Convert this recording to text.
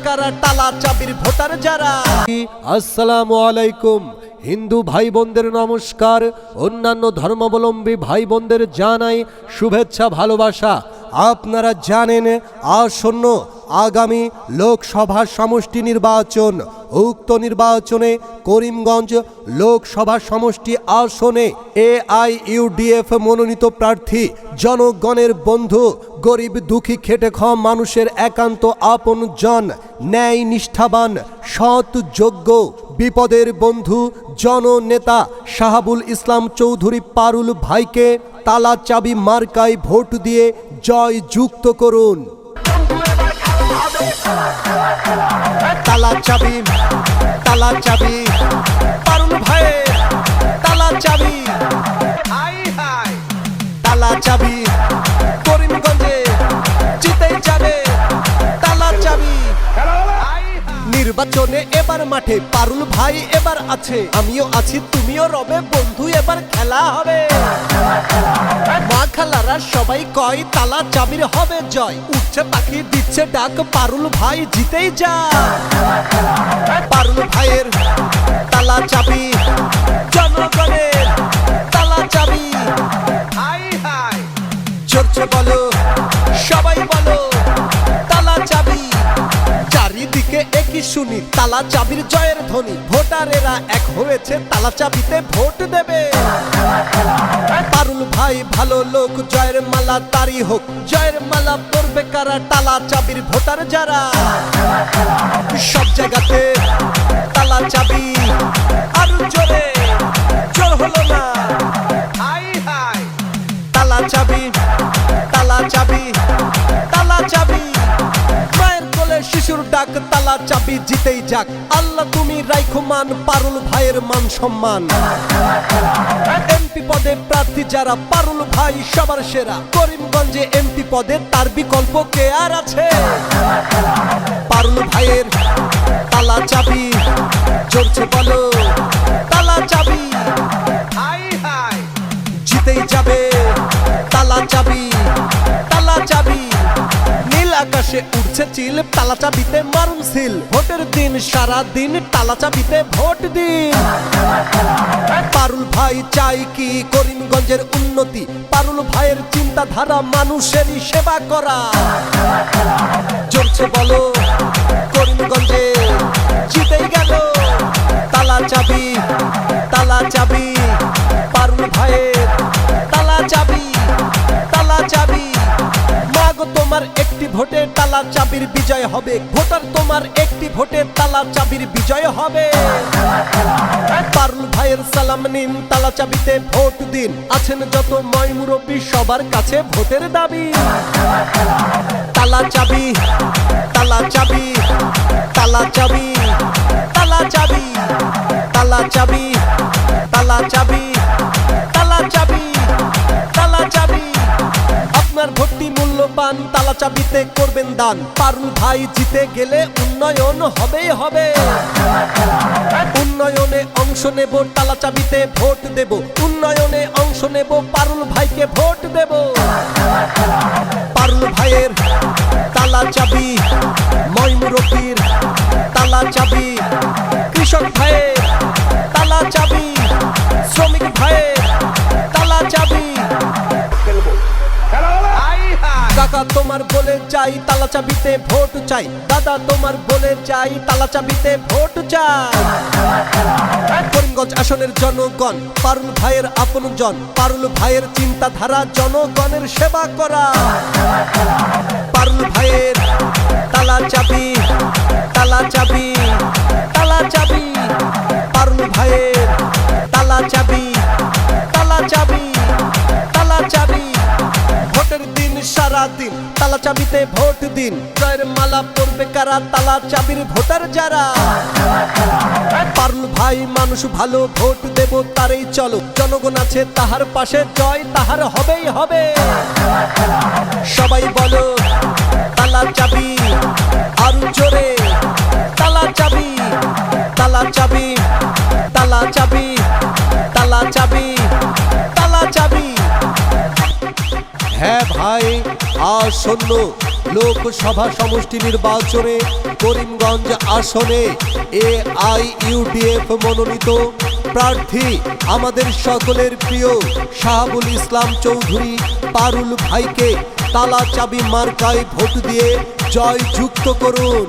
কারা টালা চাবির ভোটার যারা। আসসালামু আলাইকুম হিন্দু ভাই বোনদের নমস্কার, অন্যান্য ধর্মাবলম্বী ভাই বোনদের জানাই শুভেচ্ছা ভালোবাসা। আপনারা জানেন আসন্ন আগামী লোকসভা সমষ্টি নির্বাচন, উক্ত নির্বাচনে করিমগঞ্জ লোকসভা সমষ্টি আসনে AIUDF মনোনীত প্রার্থী জনগণের বন্ধু, গরিব দুঃখী খেটে খাওয়া মানুষের একান্ত আপন জন, ন্যায় নিষ্ঠাবান সৎ যোগ্য বিপদের বন্ধু জননেতা শাহাবুল ইসলাম চৌধুরী পারুল ভাইকে তালা চাবি মার্কায় ভোট দিয়ে জয় যুক্ত করুন। তালা চাবি, তালা চাবি, পারুল ভাইয়ের তালা চাবি, তালা চাবি, করিমগঞ্জে জিতেই যাবে তালা চাবি। নির্বাচনে এবার মাঠে পারুল ভাই এবার আছে, আমিও আছি তুমিও রবে বন্ধু, এবার খেলা হবে। মা খালারা সবাই কয় তালা চাবির হবে জয়, উঠছে পাখি দিচ্ছে ডাক পারুল ভাই জিতেই যা। পারুল ভাইয়ের তালা চাবি, জনগণের তালা চাবি। চলছে বলো সবাই বলো তালা চাবি, চারিদিকে একই শুনি তালা চাবির জয়ের ধ্বনি, ভোটারেরা এক হয়েছে তালা চাবিতে ভোট দেবে। পারুল ভাই ভালো লোক, জয়ের মালা তারই হোক, জয়ের মালা পরবে কারা তালা চাবির ভোটার যারা। সব জায়গাতে তালা চাবি, আরো জোরে জোর হলো না। তালা চাবি, তালা চাবি, তালা চাবি, মায়ের কোলে শিশুর ডাক তালা চাবি জিতেই যাক। আল্লাহ তুমি রাইখো মান পারুল ভাইয়ের মান সম্মান। এমপি পদে প্রার্থী যারা পারুল ভাই সবার সেরা, করিমগঞ্জে এমপি পদে তার বিকল্প কে আর আছে। পারুল ভাইয়ের তালা চাবি, চলছে বলো তালা চাবি, জিতেই যাবে তালা চাবি, তালা চাবি। নীল আকাশে উঠছে চিল, তালা চাবিতে মারুন সিল, ভোটের দিন সারা দিন তালা চাবিতে ভোট দিন। পারুল ভাই চাই কি করিমগঞ্জের উন্নতি, পারুল ভাইয়ের চিন্তাধারা মানুষেরই সেবা করা। চলছে বলো করিমগঞ্জে জিতেই গেল তালা চাবি, তালা চাবি, পারুল ভাইয়ের তালা চাবি, তালা চাবি। মাগো তোমার একটি ভোটে তালা চাবির বিজয় হবে, ভোটার তোমার একটি ভোটে তালা চাবির বিজয় হবে। পারুল ভাইয়ের সালাম নিন, তালা চাবিতে ভোট দিন, আছেন যত ময় মুরব্বী সবার কাছে ভোটের দাবি। তালা চাবি, তালা চাবি, তালা চাবি, তালা চাবি, তালা চাবি, তালা চাবি, তালা চাবি, তালা চাবি। আপনার ভোটটি মূল্যবান, তালা চাবিতে করবেন দান, পারুল ভাই জিতে গেলে উন্নয়ন হবেই হবে। উন্নয়নে অংশ নেব, তালা চাবিতে ভোট দেব, উন্নয়নে অংশ নেব, পারুল ভাইকে ভোট দেব। পারুল ভাইয়ের তালা চাবি, ময় মুরব্বীর তালা চাবি, কৃষক ভাইয়ের তালা চাবি, শ্রমিক ভাইয়ের তালা চাবি। কাকা তোমার বলে যাই তালা চাবিতে ভোট চাই, দাদা তোমার বলে যাই তালা চাবিতে ভোট চাই। করিমগঞ্জ আসনের জনগণ পারুল ভাইয়ের আপন জন, পারুল ভাইয়ের চিন্তাধারা জনগণের সেবা করা। পারুল ভাইয়ের তালা চাবি, তালা চাবি, তালা চাবি, পারুল ভাইয়ের তালা চাবি, তালা চাবি, তালা চাবি। ভোটের দিন সারা দিন তালা চাবিতে ভোট দিন, জয়ের মালা পরবে কারা তালা চাবির ভোটার যারা। পারুল ভাই মানুষ ভালো, ভোট দেব তারই চলো, জনগণ আছে তাহার পাশে, জয় তাহার হবেই হবে। সবাই বলো তালা চাবি, আরো জোরে তালা চাবি, তালা চাবি, তালা চাবি, তালা চাবি, তালা চাবি। হ্যাঁ ভাই আসন্ন লোকসভা সমষ্টি নির্বাচনে করিমগঞ্জ আসনে AIUDF মনোনীত প্রার্থী আমাদের সকলের প্রিয় শাহাবুল ইসলাম চৌধুরী পারুল ভাইকে তালা চাবি মার্কায় ভোট দিয়ে জয়যুক্ত করুন।